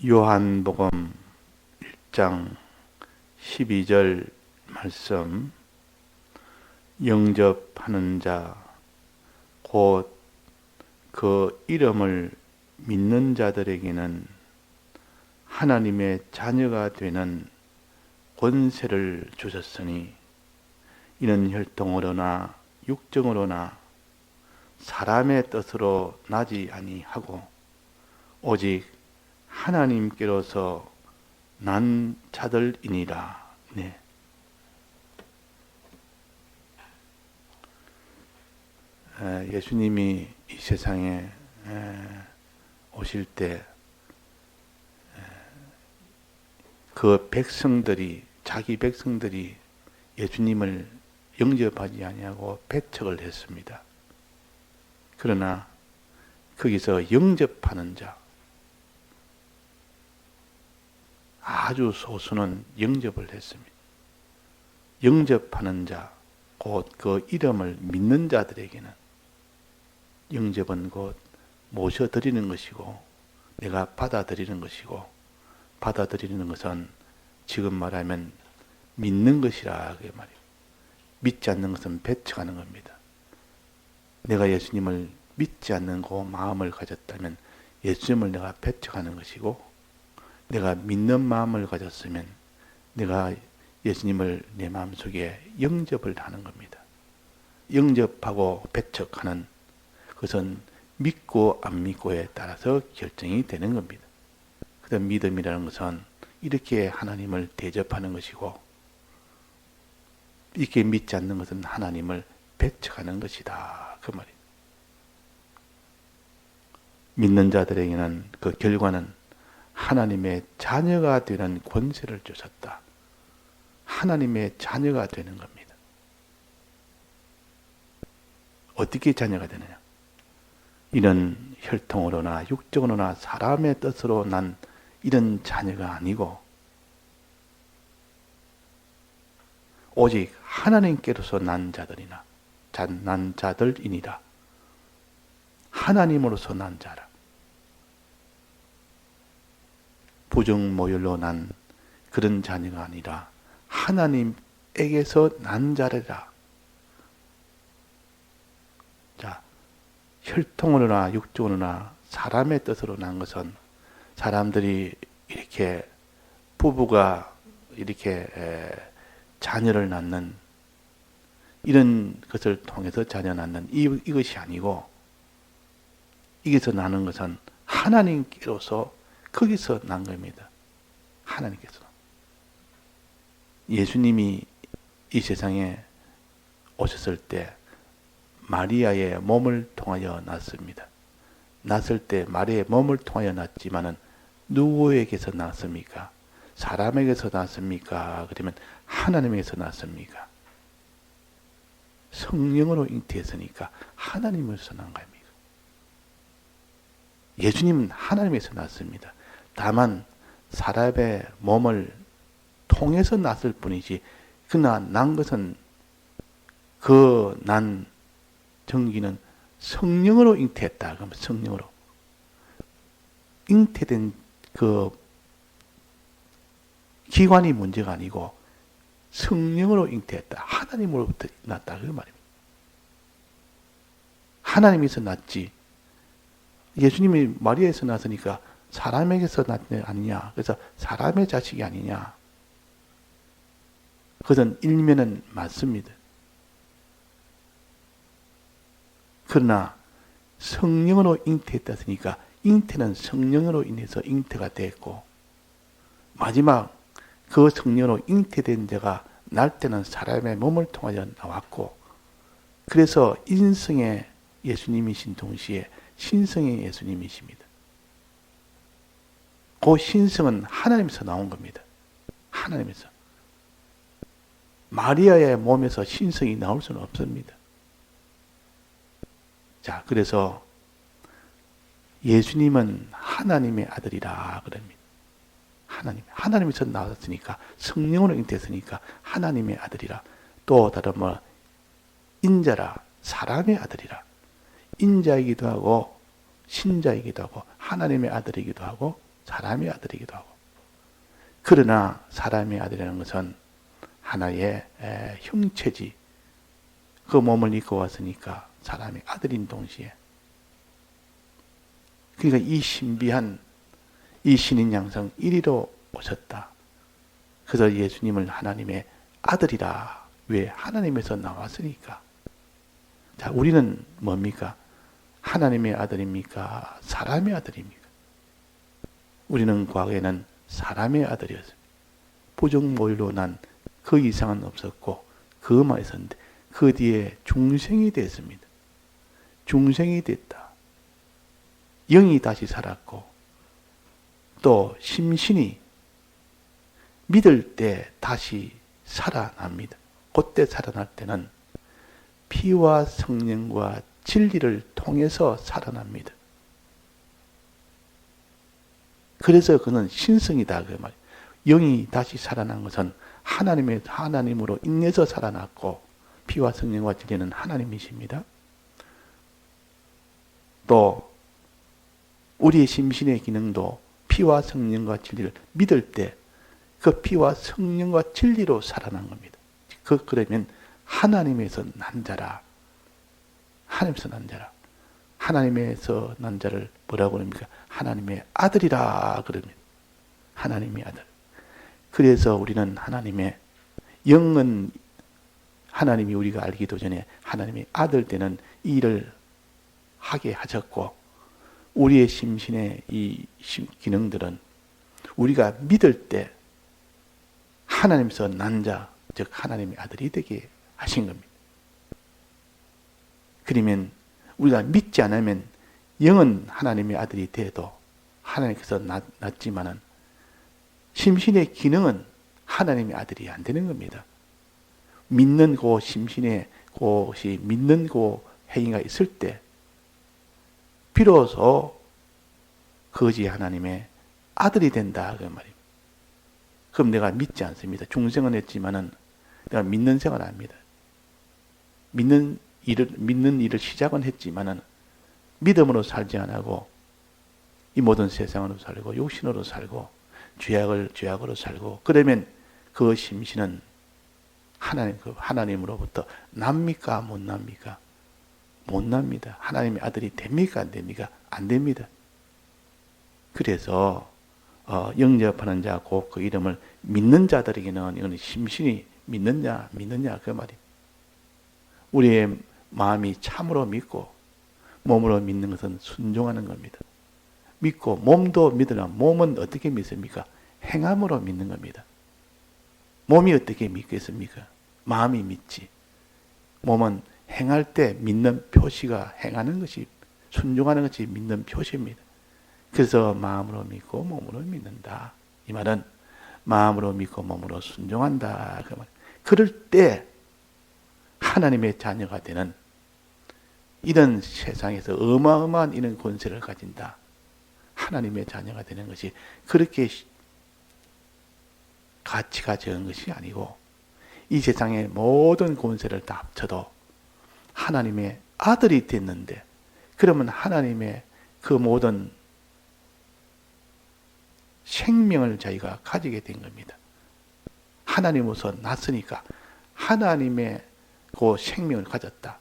요한복음 1장 12절 말씀, 영접하는 자, 곧 그 이름을 믿는 자들에게는 하나님의 자녀가 되는 권세를 주셨으니 이는 혈통으로나 육정으로나 사람의 뜻으로 나지 아니하고 오직 하나님께로서 난 자들이니라. 네. 예수님이 이 세상에 오실 때 그 백성들이, 자기 백성들이 예수님을 영접하지 아니하고 배척을 했습니다. 그러나 거기서 영접하는 자, 아주 소수는 영접을 했습니다. 영접하는 자, 곧 그 이름을 믿는 자들에게는 영접은 곧 모셔드리는 것이고 내가 받아들이는 것이고, 받아들이는 것은 지금 말하면 믿는 것이라 그 말이에요. 믿지 않는 것은 배척하는 겁니다. 내가 예수님을 믿지 않는 그 마음을 가졌다면 예수님을 내가 배척하는 것이고, 내가 믿는 마음을 가졌으면 내가 예수님을 내 마음속에 영접을 하는 겁니다. 영접하고 배척하는 것은 믿고 안 믿고에 따라서 결정이 되는 겁니다. 그다음 믿음이라는 것은 이렇게 하나님을 대접하는 것이고, 이렇게 믿지 않는 것은 하나님을 배척하는 것이다. 그 말이에요. 믿는 자들에게는 그 결과는 하나님의 자녀가 되는 권세를 주셨다. 하나님의 자녀가 되는 겁니다. 어떻게 자녀가 되느냐? 이는 혈통으로나 육적으로나 사람의 뜻으로 난 이런 자녀가 아니고 오직 하나님께로서 난 자들이나 난 자들이니라. 하나님으로서 난 자라. 부정모율로 난 그런 자녀가 아니라 하나님에게서 난 자래라. 자, 혈통으로나 육적으로나 사람의 뜻으로 난 것은 사람들이 이렇게 부부가 이렇게 자녀를 낳는 이런 것을 통해서 자녀 낳는 이것이 아니고, 이게서 나는 것은 하나님께로서 거기서 난 겁니다. 하나님께서. 예수님이 이 세상에 오셨을 때 마리아의 몸을 통하여 낳습니다. 낳았을 때 마리아의 몸을 통하여 낳았지만은 누구에게서 낳습니까? 사람에게서 낳습니까? 그러면 하나님에게서 낳습니까? 성령으로 잉태했으니까 하나님에서 낳은 겁니다. 예수님은 하나님에서 낳습니다. 다만 사람의 몸을 통해서 낳았을 뿐이지, 그러나 난 것은 그 난 정기는 성령으로 잉태했다. 그러면 성령으로 잉태된 그 기관이 문제가 아니고 성령으로 잉태했다. 하나님으로부터 났다. 그 말입니다. 하나님에서 났지. 예수님이 마리아에서 났으니까 사람에게서 났냐 아니냐. 그래서 사람의 자식이 아니냐. 그것은 일면은 맞습니다. 그러나 성령으로 잉태했다 했으니까 잉태는 성령으로 인해서 잉태가 됐고, 마지막 그 성령으로 잉태된 자가 날 때는 사람의 몸을 통하여 나왔고, 그래서 인성의 예수님이신 동시에 신성의 예수님이십니다. 그 신성은 하나님에서 나온 겁니다. 하나님에서. 마리아의 몸에서 신성이 나올 수는 없습니다. 자, 그래서 예수님은 하나님의 아들이라 그럽니다. 하나님에서 나왔으니까, 성령으로 잉태했으니까 하나님의 아들이라. 또 다른 인자라, 사람의 아들이라. 인자이기도 하고 신자이기도 하고 하나님의 아들이기도 하고 사람의 아들이기도 하고. 그러나 사람의 아들이라는 것은 하나의 형체지. 그 몸을 입고 왔으니까 사람의 아들인 동시에. 그러니까 이 신비한 이 신인 양성 이리로 오셨다. 그래서 예수님을 하나님의 아들이라. 왜? 하나님에서 나왔으니까. 자, 우리는 뭡니까? 하나님의 아들입니까? 사람의 아들입니까? 우리는 과거에는 사람의 아들이었습니다. 부정모일로 난 그 이상은 없었고 그만 있었는데 그 뒤에 중생이 됐습니다. 중생이 됐다. 영이 다시 살았고 또 심신이 믿을 때 다시 살아납니다. 그때 살아날 때는 피와 성령과 진리를 통해서 살아납니다. 그래서 그는 신성이다 그 말. 영이 다시 살아난 것은 하나님으로 인해서 살아났고 피와 성령과 진리는 하나님이십니다. 또 우리의 심신의 기능도 피와 성령과 진리를 믿을 때 그 피와 성령과 진리로 살아난 겁니다. 그러면 하나님에서 난 자라. 하나님에서 난 자라. 하나님에서 난 자를 뭐라고 그럽니까? 하나님의 아들이라 그럽니다. 하나님의 아들. 그래서 우리는 하나님의 영은 하나님이 우리가 알기도 전에 하나님의 아들 때는 이 일을 하게 하셨고 우리의 심신의 이 기능들은 우리가 믿을 때 하나님에서 난 자, 즉 하나님의 아들이 되게 하신 겁니다. 그러면 우리가 믿지 않으면 영은 하나님의 아들이 돼도 하나님께서 낳지만은 심신의 기능은 하나님의 아들이 안 되는 겁니다. 믿는 그 심신의 그것이 믿는 그 행위가 있을 때 비로소 그것이 하나님의 아들이 된다 그 말입니다. 그럼 내가 믿지 않습니다. 중생은 했지만은 내가 믿는 생활을 합니다. 믿는 일을 시작은 했지만은 믿음으로 살지 않고 이 모든 세상으로 살고 육신으로 살고 죄악으로 살고 그러면 그 심신은 하나님으로부터 납니까 못 납니까? 못 납니다. 하나님의 아들이 됩니까 안 됩니까? 안 됩니다. 그래서 영접하는 자 곧 그 이름을 믿는 자들에게는 이거는 심신이 믿느냐 그 말입니다. 우리의 마음이 참으로 믿고 몸으로 믿는 것은 순종하는 겁니다. 믿고 몸도 믿으려면 몸은 어떻게 믿습니까? 행함으로 믿는 겁니다. 몸이 어떻게 믿겠습니까? 마음이 믿지. 몸은 행할 때 믿는 표시가 행하는 것이 순종하는 것이 믿는 표시입니다. 그래서 마음으로 믿고 몸으로 믿는다. 이 말은 마음으로 믿고 몸으로 순종한다. 그 말. 그럴 때 하나님의 자녀가 되는 이런 세상에서 어마어마한 이런 권세를 가진다. 하나님의 자녀가 되는 것이 그렇게 가치가 적은 것이 아니고 이 세상의 모든 권세를 다 합쳐도 하나님의 아들이 됐는데 그러면 하나님의 그 모든 생명을 저희가 가지게 된 겁니다. 하나님으로서 났으니까 하나님의 그 생명을 가졌다.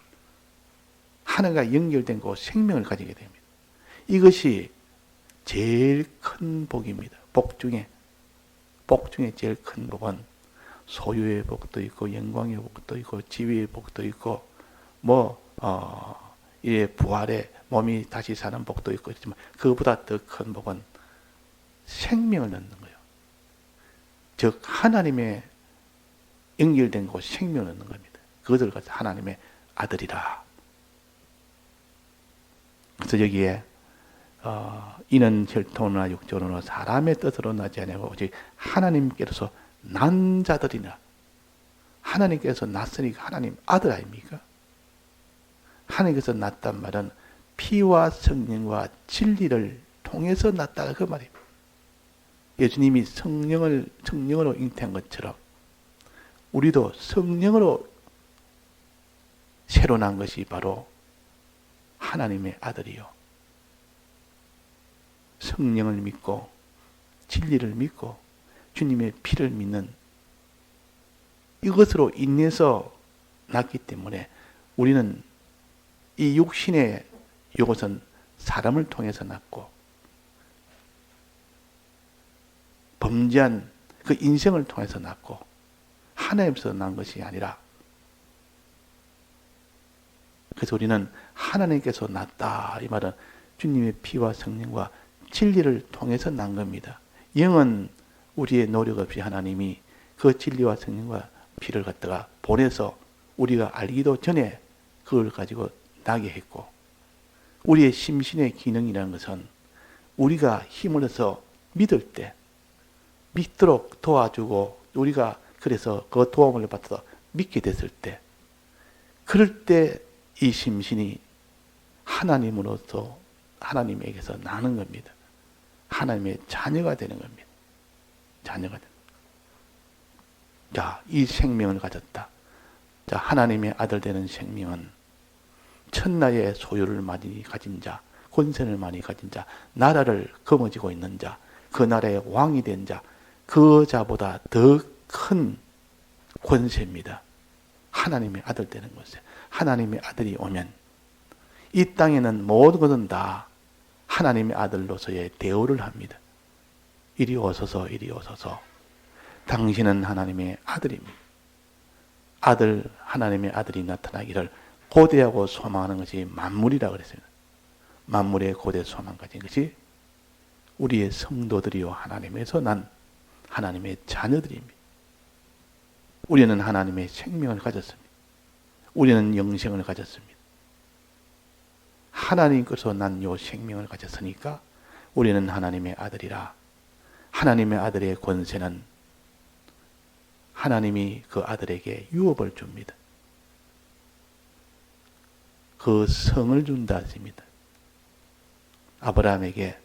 하나님과 연결된 그 생명을 가지게 됩니다. 이것이 제일 큰 복입니다. 복 중에 제일 큰 복은 소유의 복도 있고 영광의 복도 있고 지위의 복도 있고 이 부활의 몸이 다시 사는 복도 있고 있지만 그보다 더 큰 복은 생명을 넣는 거예요. 즉 하나님의 연결된 곳 생명을 넣는 겁니다. 그것을 가지고 하나님의 아들이라. 그래서 여기에 이는 혈통이나 육적으로나 사람의 뜻으로 나지 아니하고 오직 하나님께서 난 자들이나 하나님께서 낳았으니까 하나님 아들 아닙니까? 하나님께서 낳았단 말은 피와 성령과 진리를 통해서 낳았다 그 말입니다. 예수님이 성령으로 잉태한 것처럼 우리도 성령으로 새로 난 것이 바로 하나님의 아들이요. 성령을 믿고 진리를 믿고 주님의 피를 믿는 이것으로 인해서 났기 때문에 우리는 이 육신의 이것은 사람을 통해서 났고 범죄한 그 인생을 통해서 났고 하나님께서 난 것이 아니라 그래서 우리는 하나님께서 났다. 이 말은 주님의 피와 성령과 진리를 통해서 난 겁니다. 영은 우리의 노력 없이 하나님이 그 진리와 성령과 피를 갖다가 보내서 우리가 알기도 전에 그걸 가지고 나게 했고 우리의 심신의 기능이라는 것은 우리가 힘을 내서 믿을 때 믿도록 도와주고 우리가 그래서 그 도움을 받아서 믿게 됐을 때 그럴 때 이 심신이 하나님으로서 하나님에게서 나는 겁니다. 하나님의 자녀가 되는 겁니다. 자녀가 되는 겁니다. 자, 이 생명을 가졌다. 자, 하나님의 아들 되는 생명은 천나의 소유를 많이 가진 자, 권세를 많이 가진 자, 나라를 거머쥐고 있는 자, 그 나라의 왕이 된 자, 그 자보다 더 큰 권세입니다. 하나님의 아들 되는 것에 하나님의 아들이 오면 이 땅에는 모든 것은 다 하나님의 아들로서의 대우를 합니다. 이리 오소서 이리 오소서 당신은 하나님의 아들입니다. 아들 하나님의 아들이 나타나기를 고대하고 소망하는 것이 만물이라고 그랬습니다. 만물의 고대 소망 가진 것이 우리의 성도들이요 하나님에서 난 하나님의 자녀들입니다. 우리는 하나님의 생명을 가졌습니다. 우리는 영생을 가졌습니다. 하나님께서 난 요 생명을 가졌으니까 우리는 하나님의 아들이라. 하나님의 아들의 권세는 하나님이 그 아들에게 유업을 줍니다. 그 성을 준다 했습니다. 아브라함에게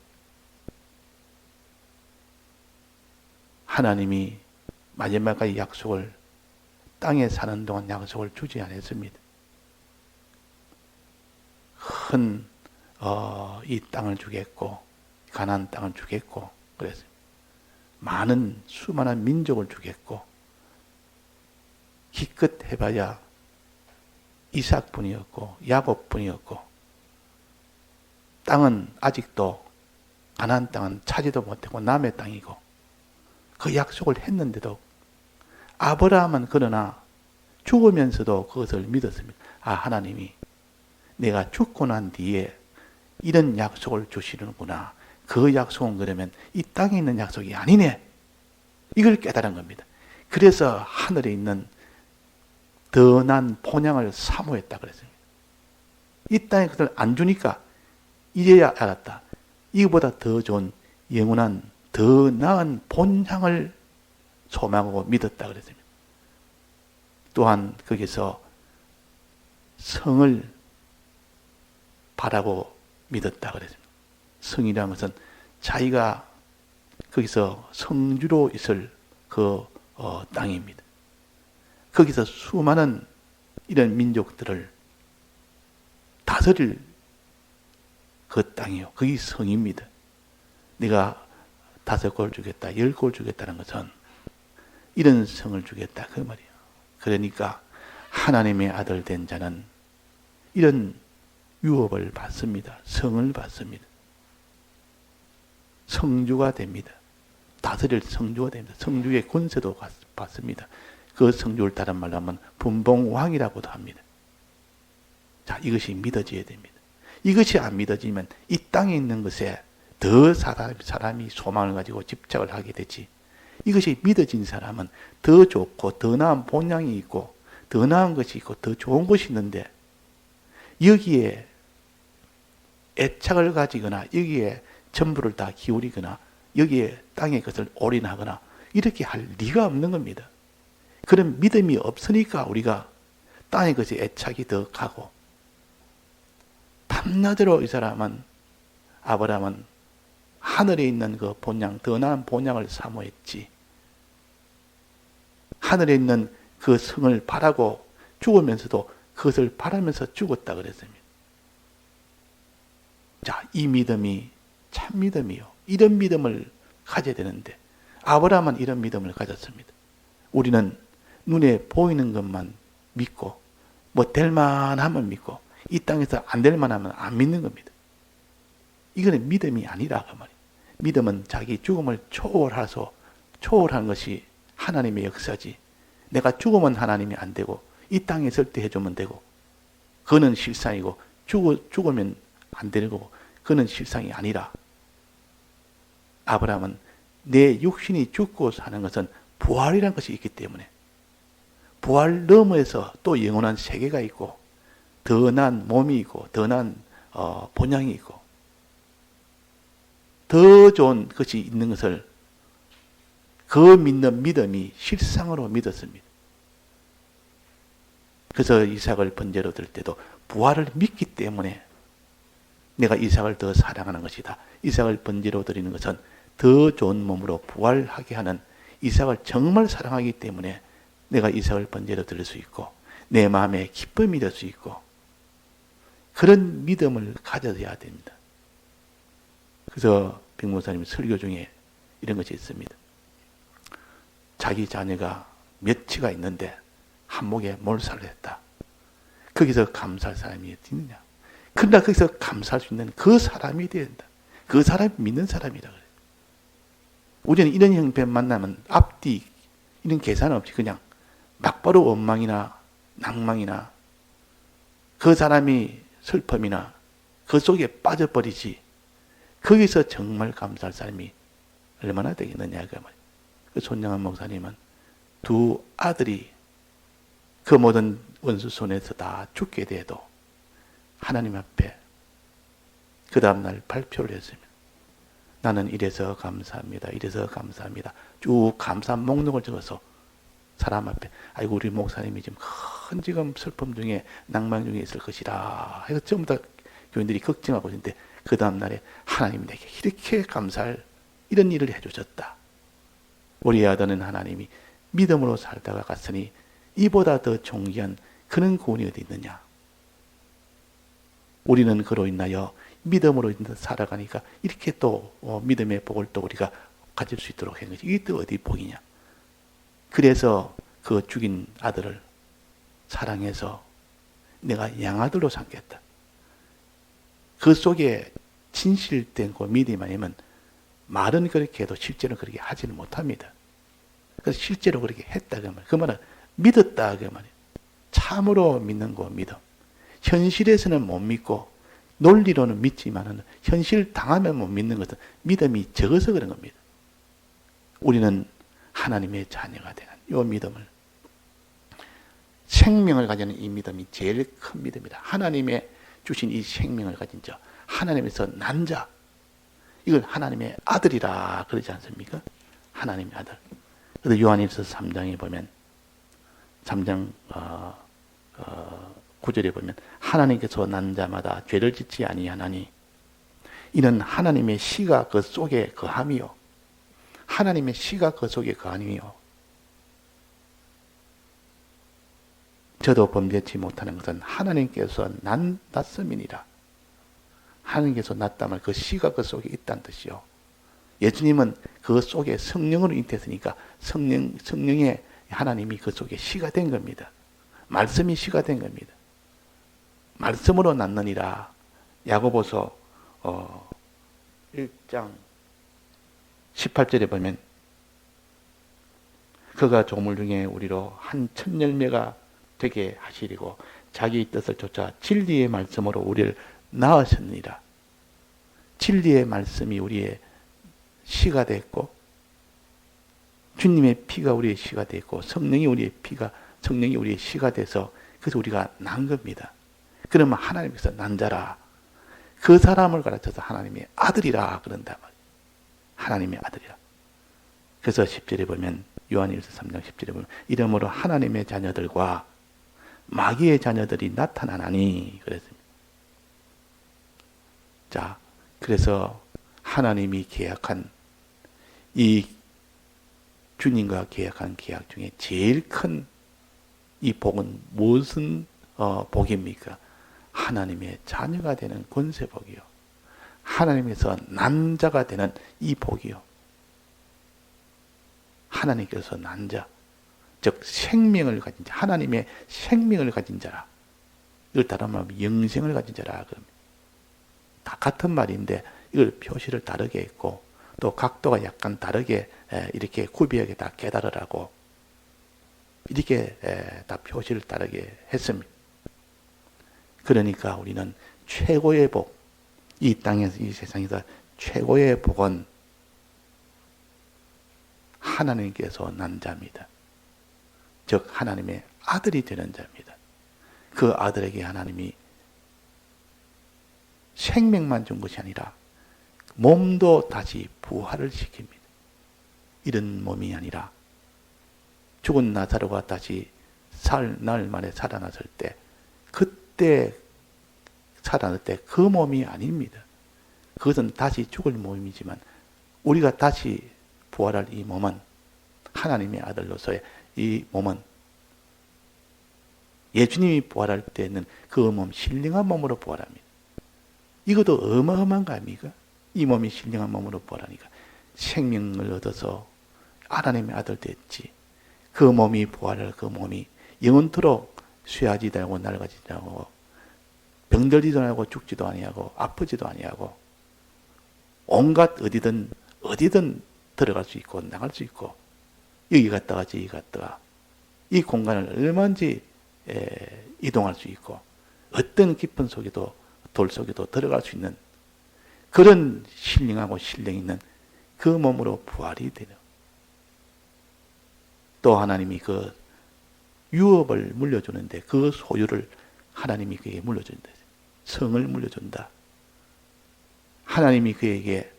하나님이 마지막까지 약속을 땅에 사는 동안 약속을 주지 않았습니다. 큰 이 땅을 주겠고 가나안 땅을 주겠고 그랬습니다. 많은 수많은 민족을 주겠고 기껏 해봐야 이삭뿐이었고 야곱뿐이었고 땅은 아직도 가나안 땅은 차지도 못하고 남의 땅이고 그 약속을 했는데도 아브라함은 그러나 죽으면서도 그것을 믿었습니다. 아, 하나님이 내가 죽고 난 뒤에 이런 약속을 주시는구나. 그 약속은 그러면 이 땅에 있는 약속이 아니네. 이걸 깨달은 겁니다. 그래서 하늘에 있는 더 난 본향을 사모했다 그랬습니다. 이 땅에 그걸 안 주니까 이제야 알았다. 이거보다 더 좋은 영원한 더 나은 본향을 소망하고 믿었다 그랬습니다. 또한 거기서 성을 바라고 믿었다 그랬습니다. 성이라는 것은 자기가 거기서 성주로 있을 그 땅입니다. 거기서 수많은 이런 민족들을 다스릴 그 땅이요. 거기 성입니다. 네가 5골 주겠다, 10골 주겠다는 것은 이런 성을 주겠다 그 말이에요. 그러니까 하나님의 아들 된 자는 이런 유업을 받습니다. 성을 받습니다. 성주가 됩니다. 다스릴 성주가 됩니다. 성주의 권세도 받습니다. 그 성주를 다른 말로 하면 분봉왕이라고도 합니다. 자, 이것이 믿어져야 됩니다. 이것이 안 믿어지면 이 땅에 있는 것에 더 사람이 소망을 가지고 집착을 하게 되지. 이것이 믿어진 사람은 더 좋고 더 나은 본향이 있고 더 나은 것이 있고 더 좋은 것이 있는데 여기에 애착을 가지거나 여기에 전부를 다 기울이거나 여기에 땅의 것을 올인하거나 이렇게 할 리가 없는 겁니다. 그런 믿음이 없으니까 우리가 땅의 것에 애착이 더 가고 밤낮으로 이 사람은 아브라함은 하늘에 있는 그 본향, 더 나은 본향을 사모했지. 하늘에 있는 그 성을 바라고 죽으면서도 그것을 바라면서 죽었다 그랬습니다. 자, 이 믿음이 참 믿음이요. 이런 믿음을 가져야 되는데 아브라함은 이런 믿음을 가졌습니다. 우리는 눈에 보이는 것만 믿고 뭐 될 만하면 믿고 이 땅에서 안 될 만하면 안 믿는 겁니다. 이거는 믿음이 아니라 그 말이에요. 믿음은 자기 죽음을 초월한 것이 하나님의 역사지. 내가 죽으면 하나님이 안 되고 이 땅에 있을 때 해주면 되고 그거는 실상이고 죽으면 안 되는 거고 그거는 실상이 아니라 아브라함은 내 육신이 죽고 사는 것은 부활이라는 것이 있기 때문에 부활 너머에서 또 영원한 세계가 있고 더 나은 몸이 있고 더 나은 본향이 있고 더 좋은 것이 있는 것을 그 믿는 믿음이 실상으로 믿었습니다. 그래서 이삭을 번제로 드릴 때도 부활을 믿기 때문에 내가 이삭을 더 사랑하는 것이다. 이삭을 번제로 드리는 것은 더 좋은 몸으로 부활하게 하는 이삭을 정말 사랑하기 때문에 내가 이삭을 번제로 드릴 수 있고 내 마음에 기쁨이 될 수 있고 그런 믿음을 가져야 됩니다. 그래서 백목사님 설교 중에 이런 것이 있습니다. 자기 자녀가 몇치가 있는데 한목에 몰살을 했다. 거기서 감사할 사람이 있느냐? 그러나 거기서 감사할 수 있는 그 사람이 되어야 된다. 그 사람이 믿는 사람이라 그래요. 우리는 이런 형편 만나면 앞뒤 이런 계산 없이 그냥 막바로 원망이나 낭망이나 그 사람이 슬픔이나 그 속에 빠져버리지 거기서 정말 감사할 사람이 얼마나 되겠느냐 그 말이에요. 그 손영한 목사님은 두 아들이 그 모든 원수 손에서 다 죽게 돼도 하나님 앞에 그 다음날 발표를 했습니다. 나는 이래서 감사합니다. 이래서 감사합니다. 쭉 감사 목록을 적어서 사람 앞에 아이고 우리 목사님이 지금 큰 지금 슬픔 중에 낭만 중에 있을 것이라 해서 전부 다 교인들이 걱정하고 있는데 그 다음날에 하나님이 내게 이렇게 감사할 이런 일을 해주셨다. 우리 아들은 하나님이 믿음으로 살다가 갔으니 이보다 더 존귀한 그런 구원이 어디 있느냐. 우리는 그로 인하여 믿음으로 살아가니까 이렇게 또 믿음의 복을 또 우리가 가질 수 있도록 한 것이 이게 또 어디 복이냐. 그래서 그 죽인 아들을 사랑해서 내가 양아들로 삼겠다. 그 속에 진실된 그 믿음 아니면 말은 그렇게 해도 실제로 그렇게 하지는 못합니다. 그래서 실제로 그렇게 했다 그 말. 그 말은 믿었다 그 말이에요. 참으로 믿는 거 믿음. 현실에서는 못 믿고 논리로는 믿지만은 현실 당하면 못 믿는 것은 믿음이 적어서 그런 겁니다. 우리는 하나님의 자녀가 되는 이 믿음을 생명을 가지는 이 믿음이 제일 큰 믿음이다. 하나님의 주신 이 생명을 가진 자, 하나님에서 난 자, 이걸 하나님의 아들이라 그러지 않습니까? 하나님의 아들. 그래서 요한일서 3장에 보면 3장 9절에 보면 하나님께서 난 자마다 죄를 짓지 아니하나니 이는 하나님의 씨가 그 속에 거함이요. 하나님의 씨가 그 속에 거함이요. 저도 범죄치 못하는 것은 하나님께서 낳았음이니라. 하나님께서 낳았다면 그 씨가 그 속에 있다는 뜻이요. 예수님은 그 속에 성령으로 잉태했으니까 성령의 하나님이 그 속에 씨가 된 겁니다. 말씀이 씨가 된 겁니다. 말씀으로 낳느니라. 야고보서 1장 18절에 보면 그가 조물 중에 우리로 한 첫 열매가 되게 하시리고 자기 뜻을 쫓아 진리의 말씀으로 우리를 낳으셨느니라. 진리의 말씀이 우리의 씨가 됐고 주님의 피가 우리의 씨가 됐고 성령이 우리의 씨가 돼서 그래서 우리가 난 겁니다. 그러면 하나님께서 난 자라. 그 사람을 가르쳐서 하나님의 아들이라 그런다 말이에요. 하나님의 아들이라. 그래서 10절에 보면 요한일서 3장 10절에 보면 이러므로 하나님의 자녀들과 마귀의 자녀들이 나타나나니 그랬습니다. 자, 그래서 하나님이 계약한 이 주님과 계약한 계약 중에 제일 큰 이 복은 무슨 복입니까? 하나님의 자녀가 되는 권세복이요. 하나님에서 난 자가 되는 이 복이요. 하나님께서 난 자, 즉 생명을 가진 자, 하나님의 생명을 가진 자라. 이걸 다른 말하면 영생을 가진 자라. 다 같은 말인데 이걸 표시를 다르게 했고 또 각도가 약간 다르게 이렇게 구비하게 다 깨달으라고 이렇게 다 표시를 다르게 했습니다. 그러니까 우리는 최고의 복, 이 땅에서 이 세상에서 최고의 복은 하나님께서 난 자입니다. 즉 하나님의 아들이 되는 자입니다. 그 아들에게 하나님이 생명만 준 것이 아니라 몸도 다시 부활을 시킵니다. 이런 몸이 아니라 죽은 나사로가 다시 나흘 만에 살아났을 때 그때 살아날 때 그 몸이 아닙니다. 그것은 다시 죽을 몸이지만 우리가 다시 부활할 이 몸은 하나님의 아들로서의 이 몸은 예수님이 부활할 때는 그 몸 신령한 몸으로 부활합니다. 이것도 어마어마한 거 아닙니까? 이 몸이 신령한 몸으로 부활하니까 생명을 얻어서 하나님의 아들 됐지. 그 몸이 부활할 그 몸이 영원토록 쇠하지도 않고 낡아지지도 않고 병들지도 않고 죽지도 아니하고 아프지도 아니하고 온갖 어디든 들어갈 수 있고 나갈 수 있고 여기 갔다가 저기 갔다가 이 공간을 얼마든지 이동할 수 있고 어떤 깊은 속에도 돌 속에도 들어갈 수 있는 그런 신령하고 신령 있는 그 몸으로 부활이 되는 또 하나님이 그 유업을 물려주는데 그 소유를 하나님이 그에게 물려준다. 성을 물려준다. 하나님이 그에게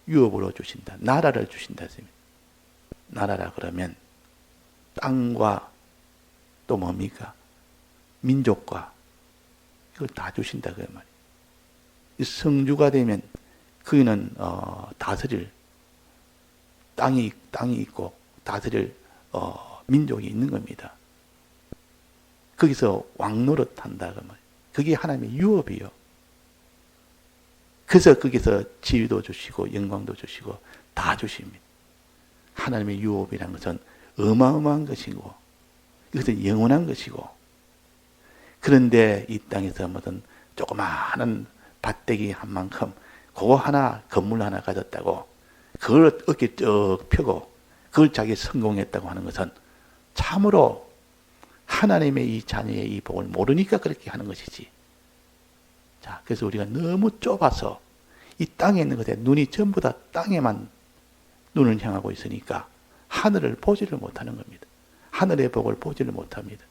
유업으로 주신다. 나라를 주신다. 나라라 그러면 땅과 또 뭡니까? 민족과 이걸 다 주신다 그 말이에요. 성주가 되면 그는 다스릴 땅이 있고 다스릴 민족이 있는 겁니다. 거기서 왕노릇 한다 그 말이에요. 그게 하나님의 유업이요. 그래서 거기서 지위도 주시고 영광도 주시고 다 주십니다. 하나님의 유업이라는 것은 어마어마한 것이고 이것은 영원한 것이고 그런데 이 땅에서 무슨 조그마한 밭대기 한 만큼 그거 하나 건물 하나 가졌다고 그걸 어깨 쭉 펴고 그걸 자기 성공했다고 하는 것은 참으로 하나님의 이 자녀의 이 복을 모르니까 그렇게 하는 것이지. 자, 그래서 우리가 너무 좁아서 이 땅에 있는 것에 눈이 전부 다 땅에만 눈을 향하고 있으니까 하늘을 보지를 못하는 겁니다. 하늘의 복을 보지를 못합니다.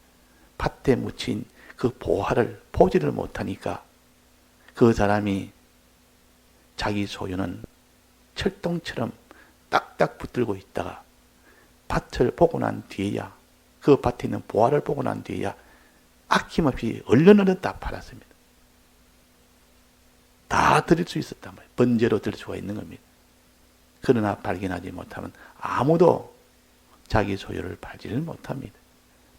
밭에 묻힌 그 보화를 보지를 못하니까 그 사람이 자기 소유는 철동처럼 딱딱 붙들고 있다가 밭을 보고 난 뒤에야 그 밭에 있는 보화를 보고 난 뒤에야 아낌없이 얼른 다 팔았습니다. 다 드릴 수 있었단 말이에요. 번제로 드릴 수가 있는 겁니다. 그러나 발견하지 못하면 아무도 자기 소유를 팔지를 못합니다.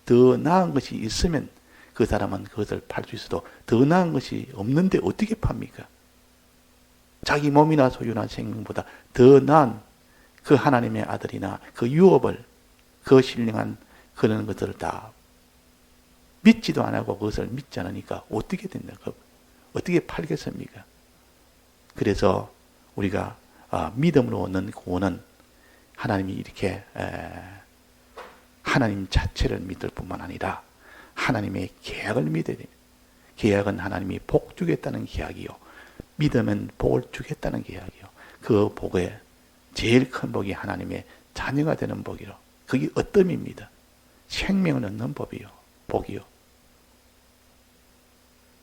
더 나은 것이 있으면 그 사람은 그것을 팔 수 있어도 더 나은 것이 없는데 어떻게 팝니까? 자기 몸이나 소유나 생명보다 더 나은 그 하나님의 아들이나 그 유업을 그 신령한 그런 것들을 다 믿지도 안 하고 그것을 믿지 않으니까 어떻게 된다? 어떻게 팔겠습니까? 그래서 우리가 믿음으로 얻는 구원은 하나님이 이렇게 하나님 자체를 믿을 뿐만 아니라 하나님의 계약을 믿어야 됩니다. 계약은 하나님이 복 주겠다는 계약이요. 믿으면 복을 주겠다는 계약이요. 그 복에 제일 큰 복이 하나님의 자녀가 되는 복이요. 그게 어뜸입니다. 생명을 얻는 법이요. 복이요.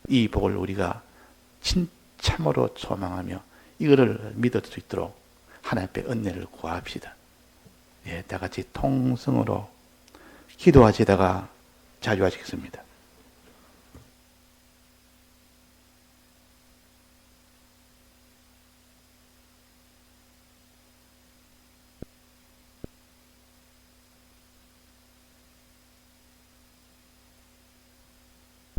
이 복을 우리가 참으로 소망하며 이거를 믿을 수 있도록 하나님 앞에 은혜를 구합시다. 예, 다 같이 통성으로 기도하시다가 자유하시겠습니다.